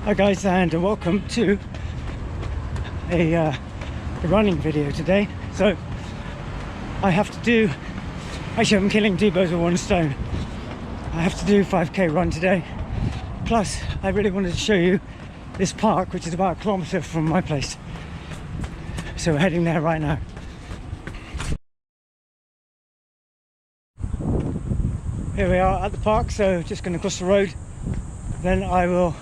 Hi guys, and welcome to a running video today. So I have to do, actually I'm killing two birds with one stone. I have to do 5k run today. Plus I really wanted to show you this park, which is about a kilometre from my place. So we're heading there right now. Here we are at the park, so just going to cross the road. Then I will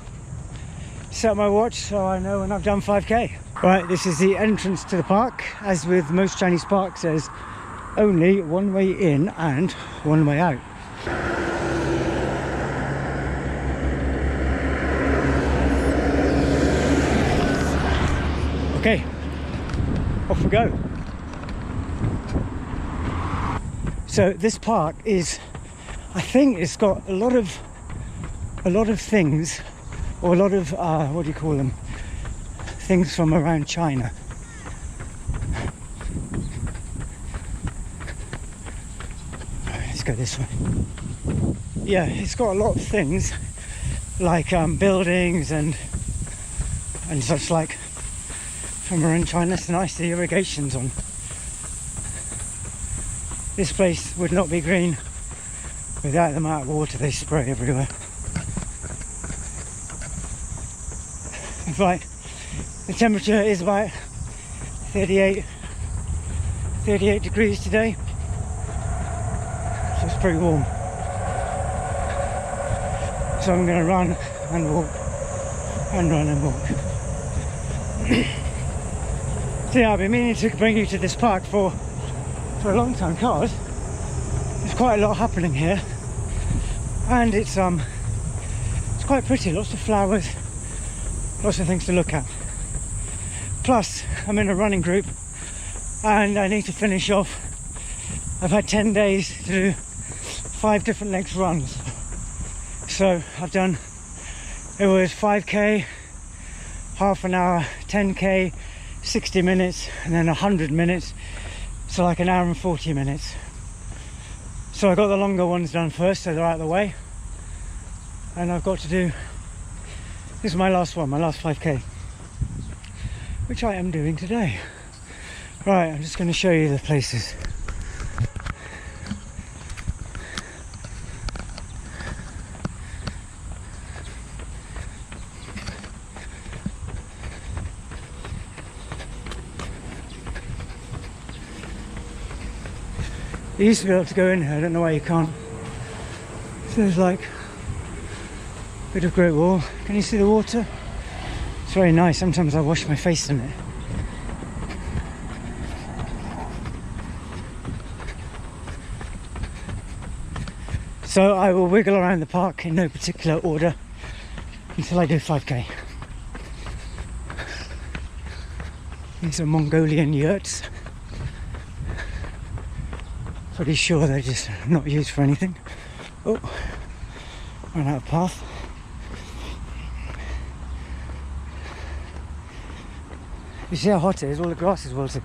set my watch so I know when I've done 5k. Right, this is the entrance to the park. As with most Chinese parks, there's only one way in and one way out. Okay, off we go. So this park is, I think it's got a lot of things, or a lot of what do you call them, things from around China. Let's go this way. Yeah, it's got a lot of things like buildings and such like from around China. It's nice, the irrigation's on. This place would not be green without the amount of water they spray everywhere. Right, the temperature is about 38 degrees today, so it's pretty warm. So I'm going to run and walk, and run and walk. So yeah, I've been meaning to bring you to this park for a long time because there's quite a lot happening here, and it's quite pretty, lots of flowers. Lots of things to look at. Plus, I'm in a running group and I need to finish off. I've had 10 days to do 5 different length runs. So I've done, it was 5k, half an hour, 10k, 60 minutes, and then 100 minutes. So like an hour and 40 minutes. So I got the longer ones done first, so they're out of the way. And I've got to do, this is my last one, my last 5k, which I am doing today. Right, I'm just going to show you the places. You used to be able to go in here, I don't know why you can't. So there's like bit of Great Wall. Can you see the water? It's very nice. Sometimes I wash my face in it. So I will wiggle around the park in no particular order until I do 5k. These are Mongolian yurts. Pretty sure they're just not used for anything. Oh, ran out of path. You see how hot it is? All the grass is wilted.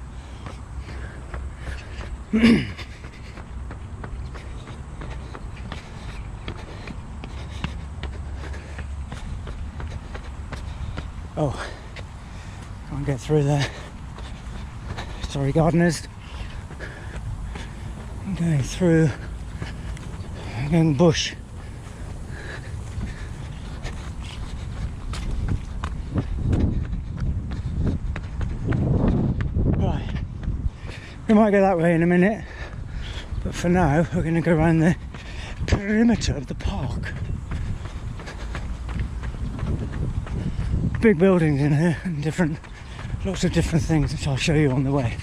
Oh, can't get through there. Sorry, gardeners. I'm going through. I'm going bush. We might go that way in a minute, but for now we're going to go around the perimeter of the park. Big buildings in here and lots of different things, which I'll show you on the way.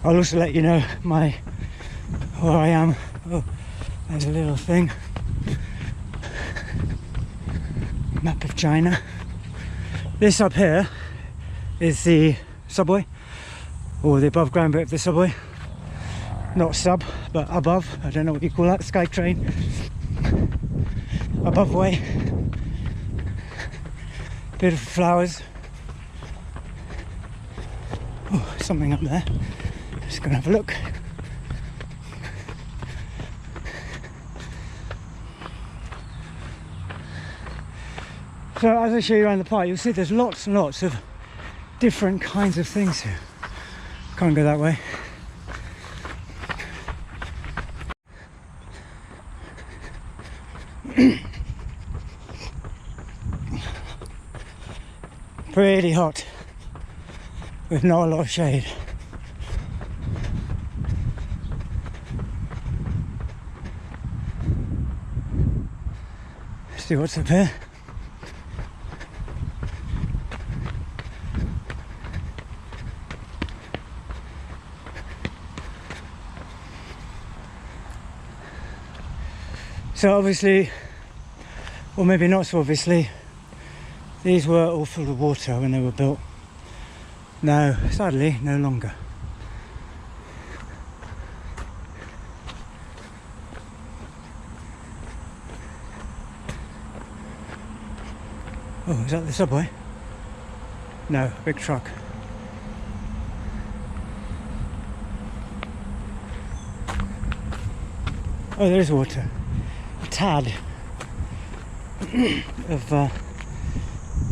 I'll also let you know where I am. Oh, there's a little thing. Map of China. This up here is the subway, or the above ground bit of the subway. Not sub, but above. I don't know what you call that. Sky train. Above way. Beautiful flowers. Oh, something up there. Just gonna have a look. So as I show you around the park, you'll see there's lots and lots of different kinds of things here. Can't go that way. Pretty hot with not a lot of shade. See what's up here. So obviously, or maybe not so obviously, these were all full of water when they were built. Now, sadly, no longer. Oh, is that the subway? No, big truck. Oh, there is water. A tad of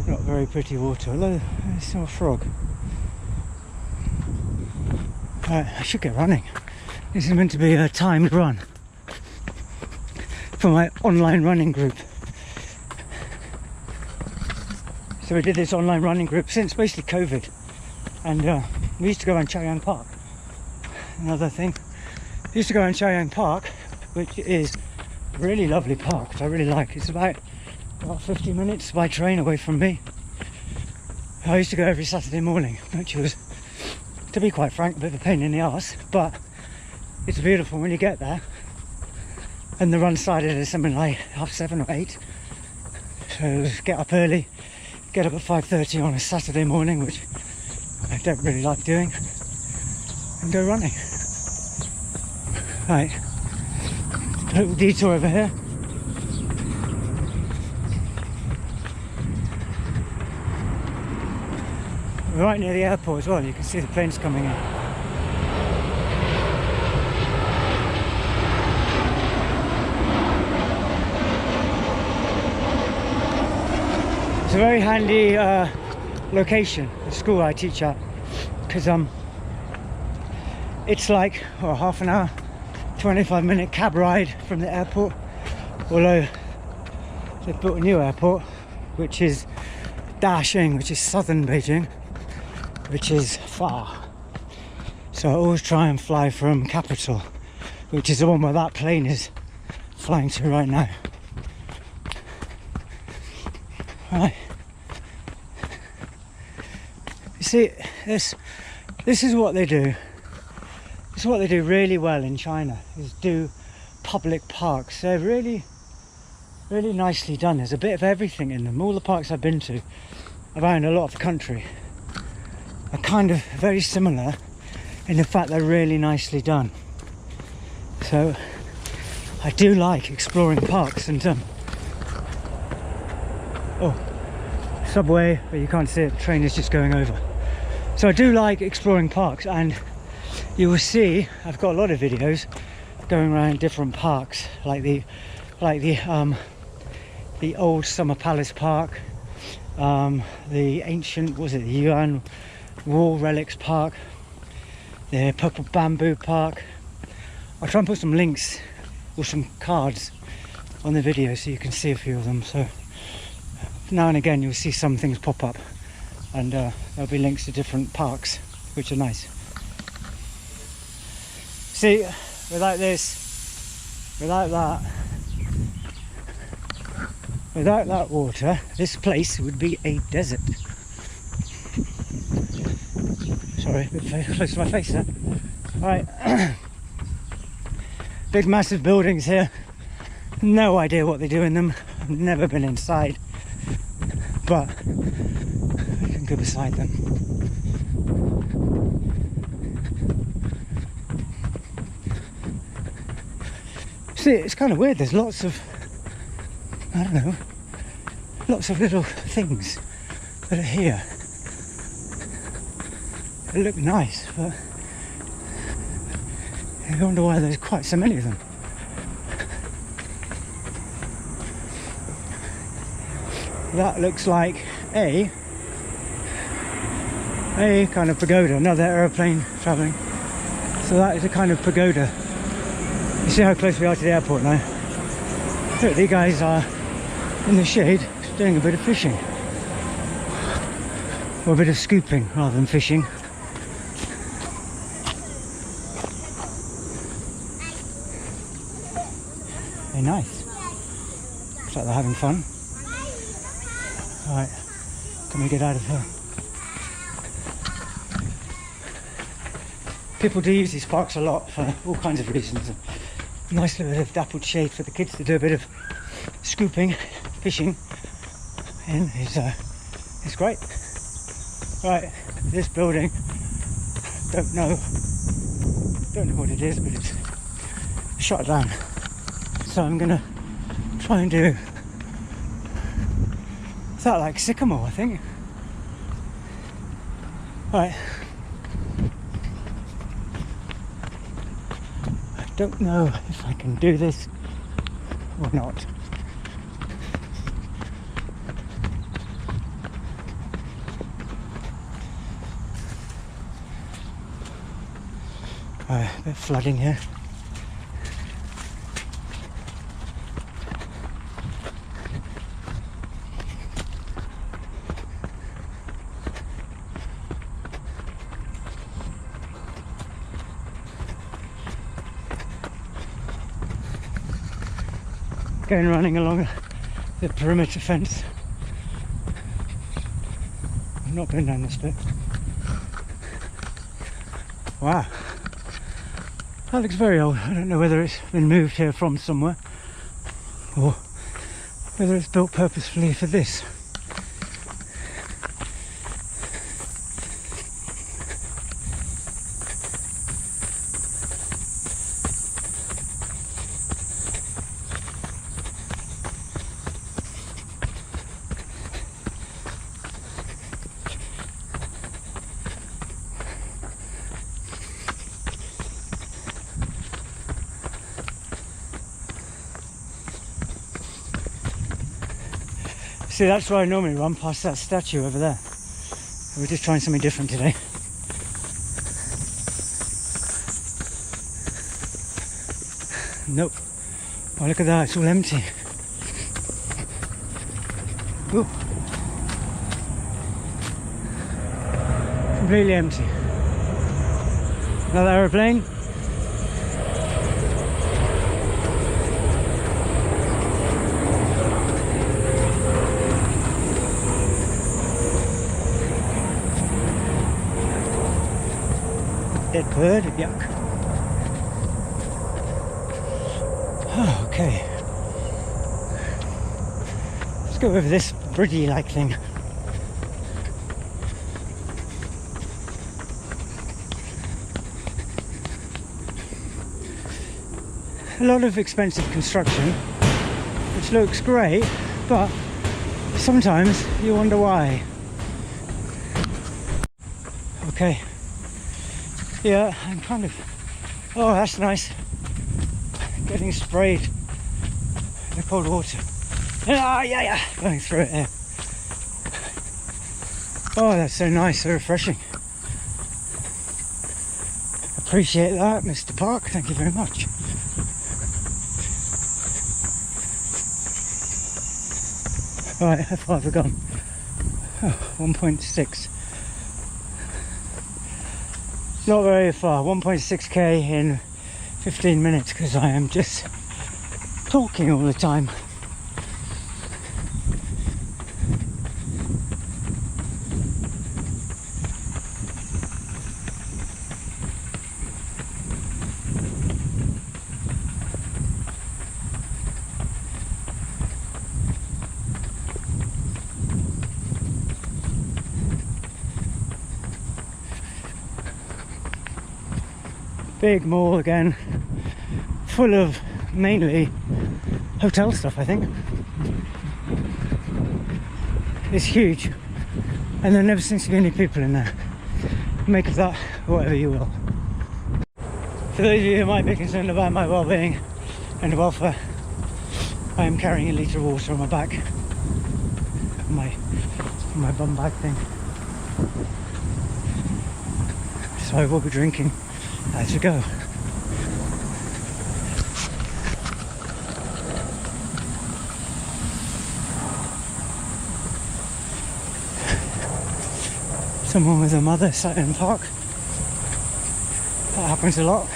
not very pretty water, although I saw a frog. I should get running. This is meant to be a timed run for my online running group. So we did this online running group since basically COVID, and we used to go around Chaoyang Park. Another thing, we used to go around Chaoyang Park, which is a really lovely park, which I really like. It's about 50 minutes by train away from me. I used to go every Saturday morning, which was, to be quite frank, a bit of a pain in the arse, but it's beautiful when you get there. And the run started at something like 7:30 or 8. So get up early, get up at 5:30 on a Saturday morning, which I don't really like doing, and go running. Right, a little detour over here. We're right near the airport as well, you can see the planes coming in. It's a very handy location, the school I teach at, because it's like half an hour, 25-minute cab ride from the airport, although they've built a new airport, which is Dashing, which is southern Beijing, which is far. So I always try and fly from capital, which is the one where that plane is flying to right now. Right. You see, this is what they do. This is what they do really well in China, is do public parks. They're really, really nicely done. There's a bit of everything in them. All the parks I've been to around a lot of the country are kind of very similar in the fact they're really nicely done. So I do like exploring parks, and subway, but you can't see it, the train is just going over. So I do like exploring parks, and you will see I've got a lot of videos going around different parks, like the old Summer Palace Park, the ancient, the Yuan War Relics Park, the Purple Bamboo Park. I'll try and put some links or some cards on the video so you can see a few of them. So now and again you'll see some things pop up, and there'll be links to different parks, which are nice. See, without this, without that water, this place would be a desert. Sorry, a bit close to my face there. Right, big massive buildings here. No idea what they do in them. I've never been inside, but I can go beside them. See, it's kind of weird. There's lots of, I don't know, lots of little things that are here. They look nice, but I wonder why there's quite so many of them. that looks like a kind of pagoda, another aeroplane travelling. So that is a kind of pagoda. You see how close we are to the airport now? Look, these guys are in the shade doing a bit of fishing. Or a bit of scooping rather than fishing. Very nice. Looks like they're having fun. Alright, can we get out of here? People do use these parks a lot for all kinds of reasons. A nice little bit of dappled shade for the kids to do a bit of scooping, fishing in is great. Right, this building, don't know what it is, but it's shut down. So I'm gonna try and do, is that like Sycamore, I think? Right. I don't know if I can do this or not. A bit of flooding here. Going running along the perimeter fence. I've not been down this bit. Wow. That looks very old. I don't know whether it's been moved here from somewhere or whether it's built purposefully for this. See, that's where I normally run, past that statue over there. We're just trying something different today. Nope. Oh, look at that, it's all empty. Ooh. Completely empty. Another aeroplane. Dead bird, yuck. Oh, okay. Let's go over this bridge-like thing. A lot of expensive construction, which looks great, but sometimes you wonder why. Okay. Yeah, I'm kind of, oh, that's nice, getting sprayed in the cold water. Yeah, going through it there. Oh, that's so nice, so refreshing. Appreciate that, Mr. Park, thank you very much. Right, how far have we gone? Oh, 1.6. Not very far, 1.6k in 15 minutes because I am just talking all the time. Big mall again, full of mainly hotel stuff, I think. It's huge and there never seems to be any people in there. Make of that whatever you will. For those of you who might be concerned about my well-being and welfare, I am carrying a litre of water on my back. my bum bag thing. So I will be drinking as we go. Someone with a mother sat in the park. That happens a lot.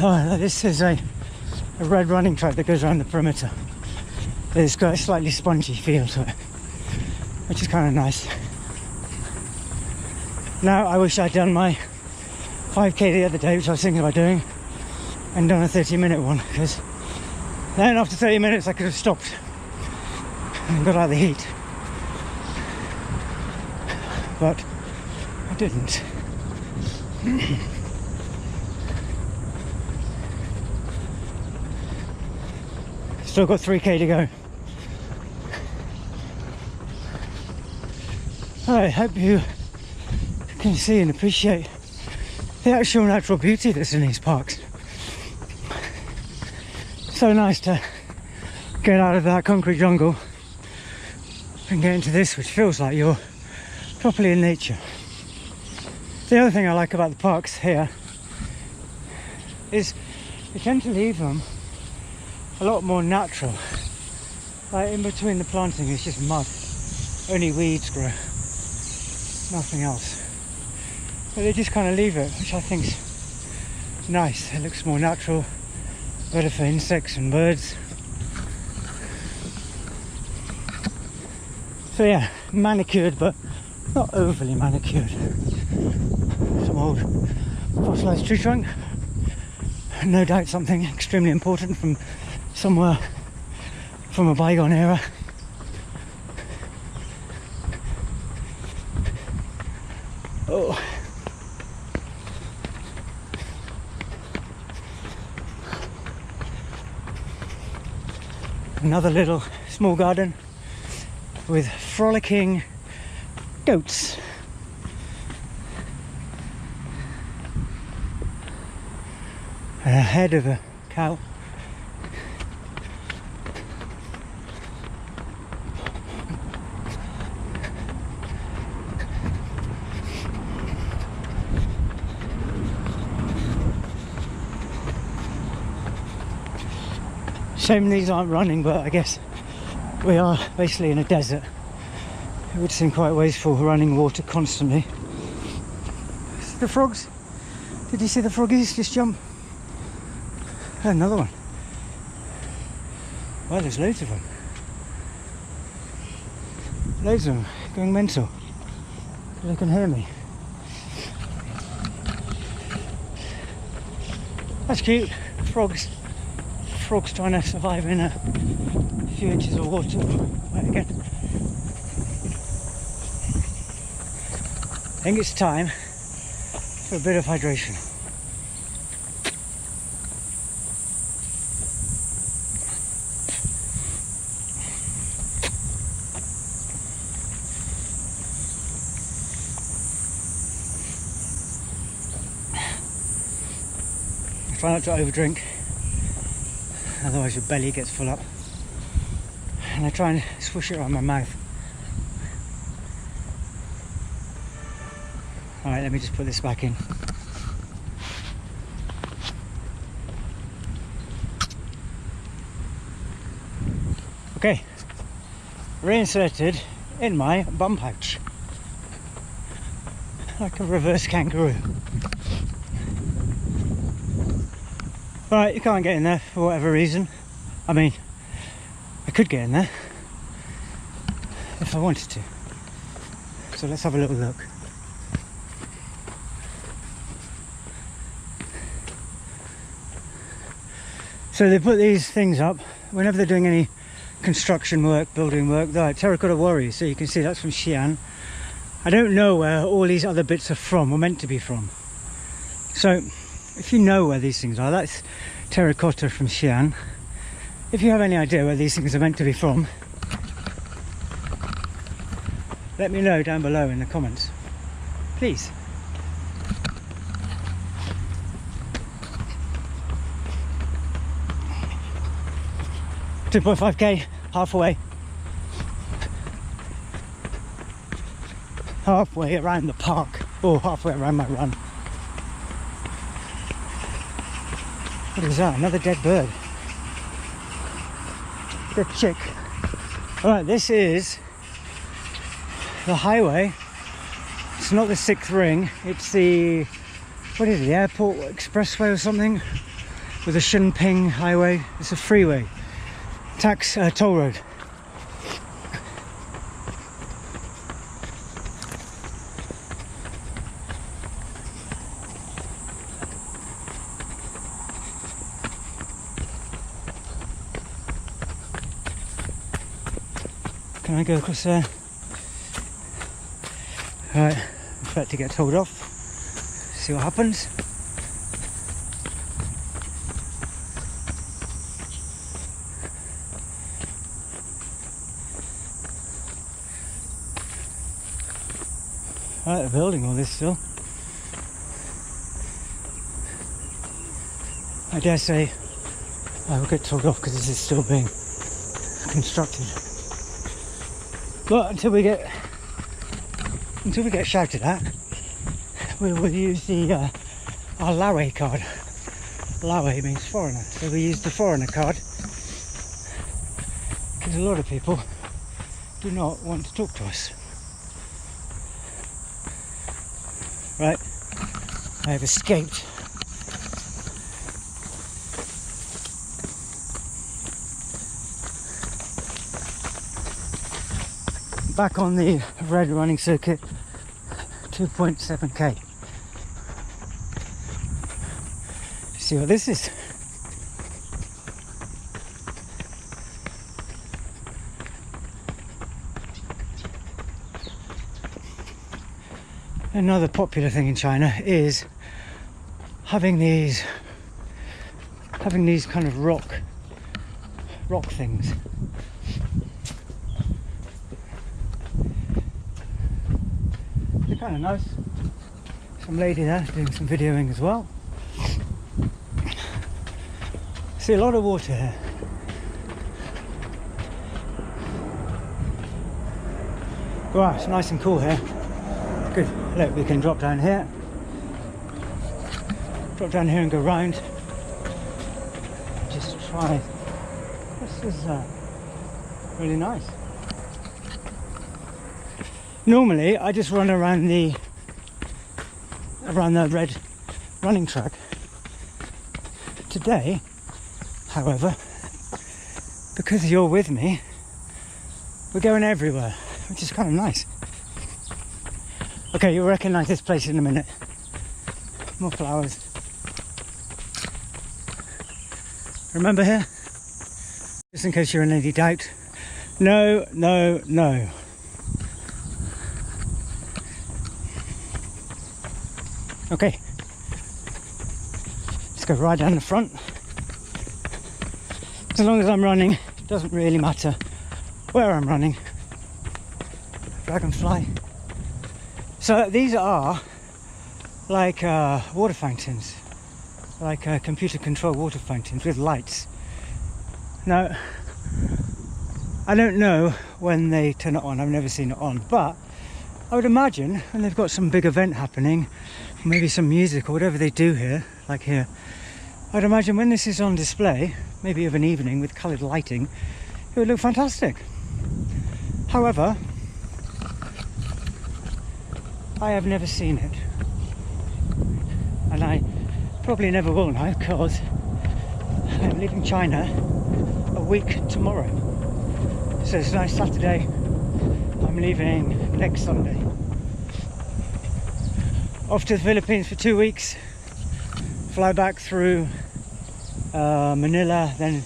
Oh, this is a red running track that goes around the perimeter. It's got a slightly spongy feel to it, which is kind of nice. Now, I wish I'd done my 5k the other day, which I was thinking about doing, and done a 30-minute one, because then after 30 minutes I could have stopped and got out of the heat. But I didn't. Still got 3k to go. I hope you can see and appreciate the actual natural beauty that's in these parks. So nice to get out of that concrete jungle and get into this, which feels like you're properly in nature. The other thing I like about the parks here is they tend to leave them a lot more natural. Like in between the planting is just mud. Only weeds grow. Nothing else. But they just kind of leave it, which I think's nice. It looks more natural, better for insects and birds. So yeah, manicured but not overly manicured. Some old fossilised tree trunk. No doubt something extremely important from somewhere from a bygone era. Oh. Another little small garden with frolicking goats. And a head of a cow. Shame these aren't running, but I guess we are basically in a desert. It would seem quite wasteful running water constantly. The frogs. Did you see the froggies just jump? Another one. Well, there's loads of them. Loads of them going mental. They can hear me. That's cute. Frogs. Frogs trying to survive in a few inches of water. Right again. I think it's time for a bit of hydration. Try not to overdrink, otherwise your belly gets full up. And I try and swish it around my mouth. Alright, let me just put this back in. Okay, reinserted in my bum pouch. Like a reverse kangaroo. Right, you can't get in there for whatever reason. I mean, I could get in there if I wanted to. So let's have a little look. So they put these things up whenever they're doing any construction work, building work. They're like terracotta warriors, so you can see that's from Xi'an. I don't know where all these other bits are from, or meant to be from. So if you know where these things are, that's terracotta from Xi'an. If you have any idea where these things are meant to be from, let me know down below in the comments. please. $2.5k, halfway. Halfway around the park, or halfway around my run. What is that? Another dead bird. Dead chick. Alright, this is the highway. It's not the 6th ring, it's the, what is it, the airport expressway or something? With the Shenping highway. It's a freeway. Toll road. Can I go across there? Right, I'm about to get told off. See what happens. Right, they're building all this still. I dare say I will get told off because this is still being constructed. But until we get shouted at, we will use the our Laoway card. Laoway means foreigner, so we use the foreigner card because a lot of people do not want to talk to us. Right, I have escaped. Back on the red running circuit, 2.7k. See what this is. Another popular thing in China is having these kind of rock things. They're kind of nice. Some lady there doing some videoing as well. See a lot of water here. Wow, it's nice and cool here. Good. Look, we can drop down here. Drop down here and go round. Just try. This is really nice. Normally, I just run around the red running track. Today, however, because you're with me, we're going everywhere, which is kind of nice. Okay, you'll recognise this place in a minute. More flowers. Remember here? Just in case you're in any doubt. No, no, no. Okay. Let's go right down the front. As long as I'm running, it doesn't really matter where I'm running. Dragonfly. So these are like water fountains, like computer controlled water fountains with lights. Now, I don't know when they turn it on, I've never seen it on, but I would imagine when they've got some big event happening, maybe some music or whatever they do here, like here, I'd imagine when this is on display, maybe of an evening with coloured lighting, it would look fantastic. However, I have never seen it, and I probably never will now because I'm leaving China a week tomorrow. So it's a nice Saturday. I'm leaving next Sunday. Off to the Philippines for 2 weeks. Fly back through Manila. Then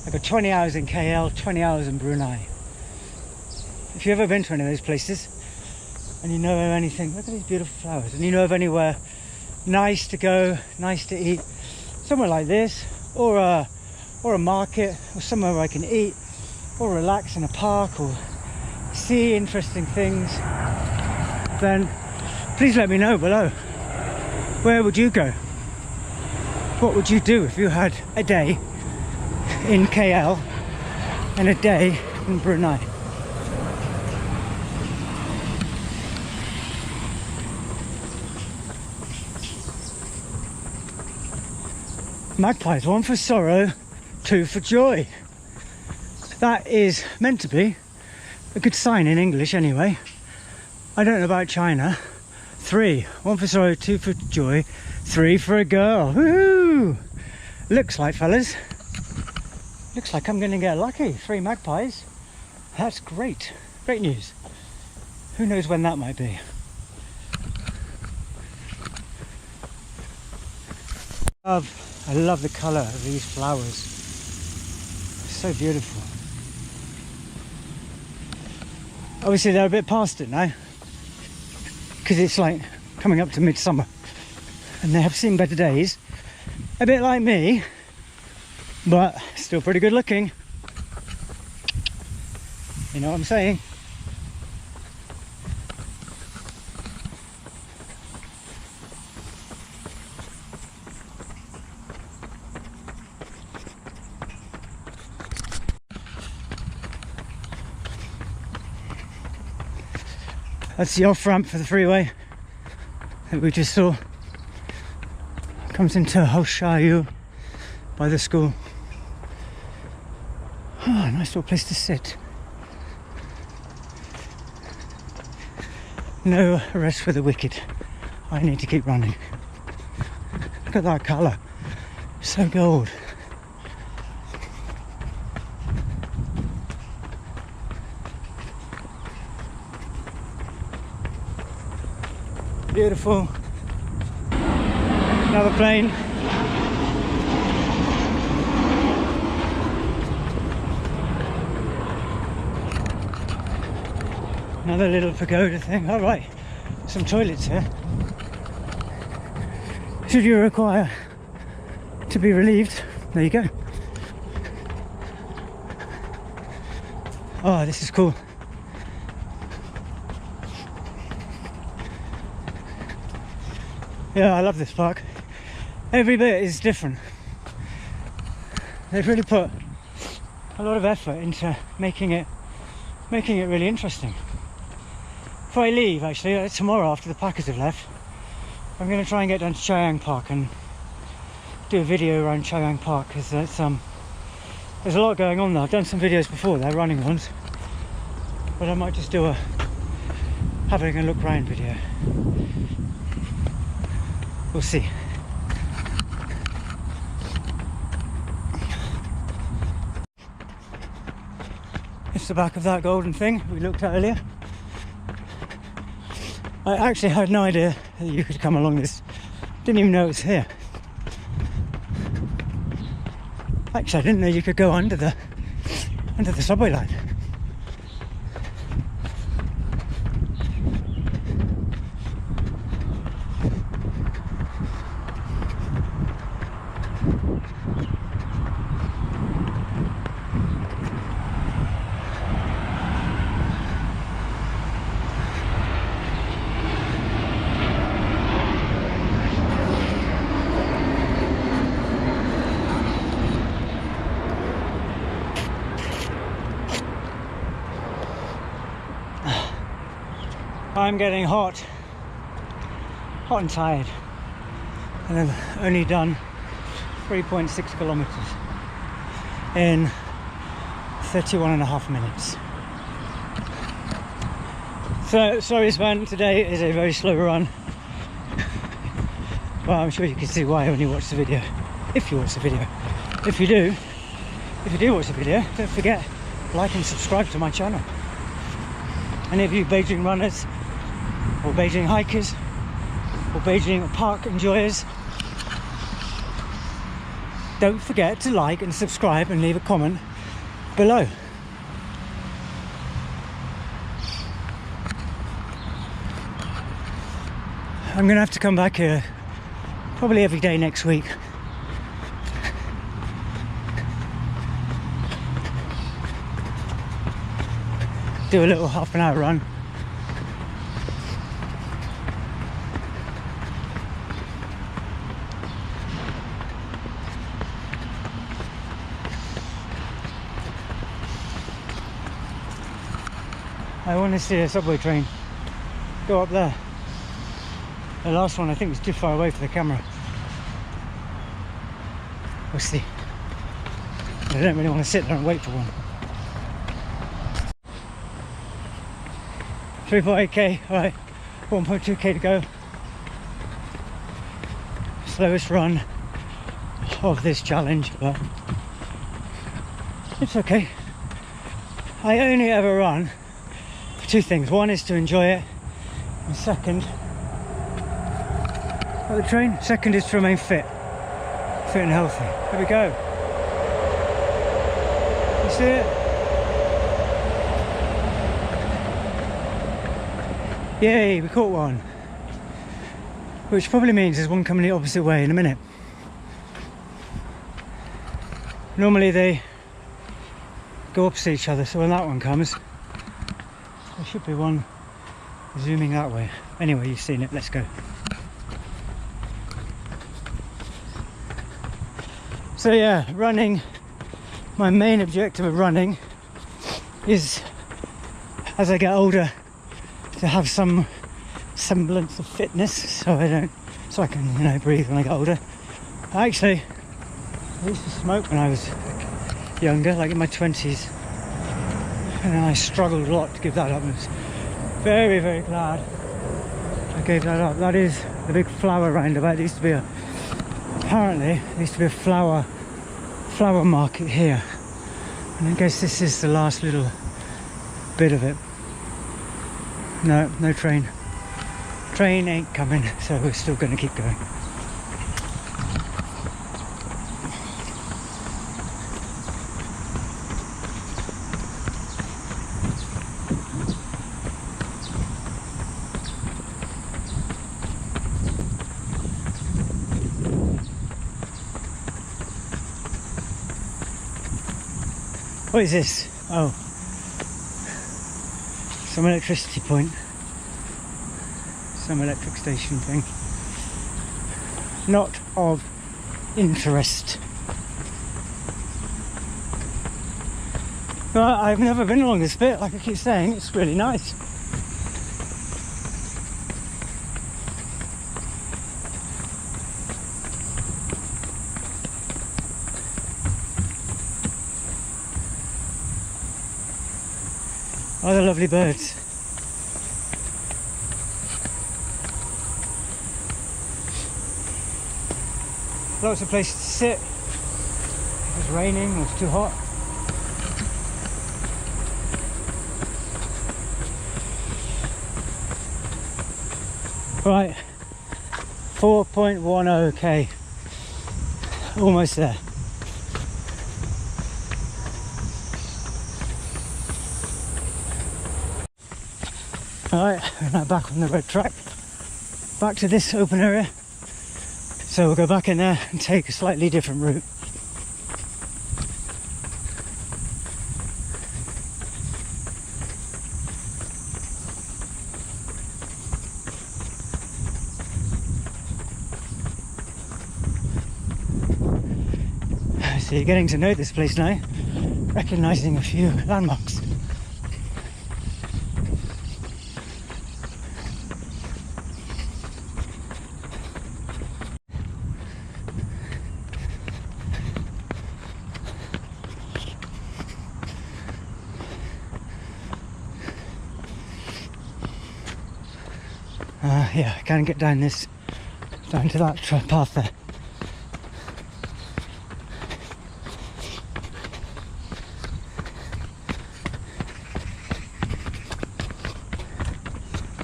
I got 20 hours in KL, 20 hours in Brunei. If you've ever been to any of those places and you know anything, look at these beautiful flowers, and you know of anywhere nice to go, nice to eat, somewhere like this, or a market, or somewhere where I can eat, or relax in a park, or see interesting things, then Please let me know below. Where would you go? What would you do if you had a day in KL and a day in Brunei? Magpies, 1 for sorrow, 2 for joy. That is meant to be a good sign in English anyway. I don't know about China. 3, 1 for sorrow, 2 for joy, 3 for a girl. Woohoo! Looks like, fellas, looks like I'm going to get lucky. 3 magpies. That's great. Great news. Who knows when that might be. I love the colour of these flowers. So beautiful. Obviously they're a bit past it now, because it's like coming up to midsummer and they have seen better days. A bit like me, but still pretty good looking. You know what I'm saying? That's the off ramp for the freeway that we just saw. Comes into Houshayu by the school. Oh, nice little place to sit. No rest for the wicked. I need to keep running. Look at that colour. So gold. Beautiful. Another plane. Another little pagoda thing. All right, some toilets here. Should you require to be relieved, there you go. Oh, this is cool. Yeah, I love this park. Every bit is different. They've really put a lot of effort into making it really interesting. If I leave, actually, tomorrow after the packers have left, I'm going to try and get down to Chaoyang Park and do a video around Chaoyang Park, because there's a lot going on there. I've done some videos before there, running ones, but I might just do a having a look round video. We'll see. It's the back of that golden thing we looked at earlier. I actually had no idea that you could come along this. Didn't even know it was here. Actually, I didn't know you could go under the subway line. I'm getting hot and tired, and I've only done 3.6 kilometers in 31.5 minutes. So sorry Sven, today is a very slow run. Well, I'm sure you can see why when you watch the video, if you watch the video. If you do watch the video, don't forget, like and subscribe to my channel. Any of you Beijing runners, or Beijing hikers, or Beijing park enjoyers, don't forget to like and subscribe and leave a comment below. I'm gonna have to come back here probably every day next week. Do a little half an hour run. I want to see a subway train go up there. The last one I think was too far away for the camera. We'll see. I don't really want to sit there and wait for one. 3.8k, alright, 1.2k to go. Slowest run of this challenge, but it's okay. I only ever run for two things. One is to enjoy it, and second, at the train, second is to remain fit and healthy. Here we go. You see it? Yay, we caught one. Which probably means there's one coming the opposite way in a minute. Normally they go opposite each other, so when that one comes, there should be one zooming that way. Anyway, you've seen it, let's go. So yeah, running, my main objective of running is, as I get older, to have some semblance of fitness, so I can, you know, breathe when I get older. Actually, I used to smoke when I was younger, like in my 20s, and I struggled a lot to give that up. I was very, very glad I gave that up. That is the big flower roundabout. There used to be a flower market here, and I guess this is the last little bit of it. No train. Train ain't coming, so we're still going to keep going. What is this? Oh, some electricity point, some electric station thing. Not of interest. But I've never been along this bit, like I keep saying, it's really nice. Oh, the lovely birds. Lots of places to sit. It was raining, it was too hot. Right, 4.10k. Almost there. Alright, we're now back on the red track, back to this open area, so we'll go back in there and take a slightly different route. So you're getting to know this place now, recognising a few landmarks. Yeah, I can't get down to that path there.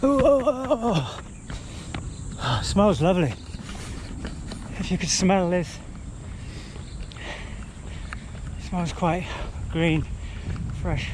Oh, smells lovely. If you could smell this, it smells quite green, fresh.